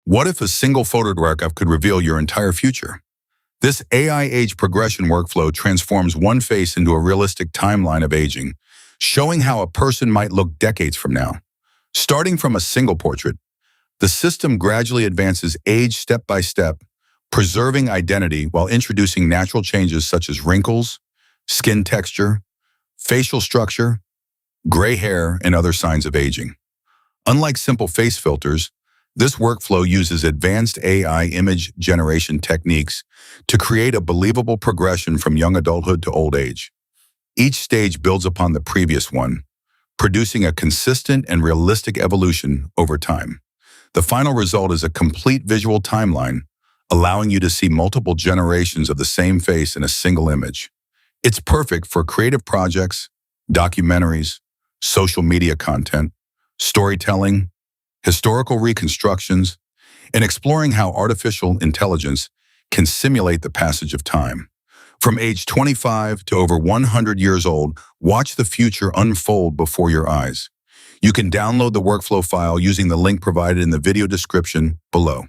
What if a single photograph could reveal your entire future? This AI age progression workflow transforms one face into a realistic timeline of aging, showing how a person might look decades from now. Starting from a single portrait, the system gradually advances age step by step, preserving identity while introducing natural changes such as wrinkles, skin texture, facial structure, gray hair, and other signs of aging. Unlike simple face filters, this workflow uses advanced AI image generation techniques to create a believable progression from young adulthood to old age. Each stage builds upon the previous one, producing a consistent and realistic evolution over time. The final result is a complete visual timeline, allowing you to see multiple generations of the same face in a single image. It's perfect for creative projects, documentaries, social media content, storytelling, historical reconstructions, and exploring how artificial intelligence can simulate the passage of time. From age 25 to over 100 years old, watch the future unfold before your eyes. You can download the workflow file using the link provided in the video description below.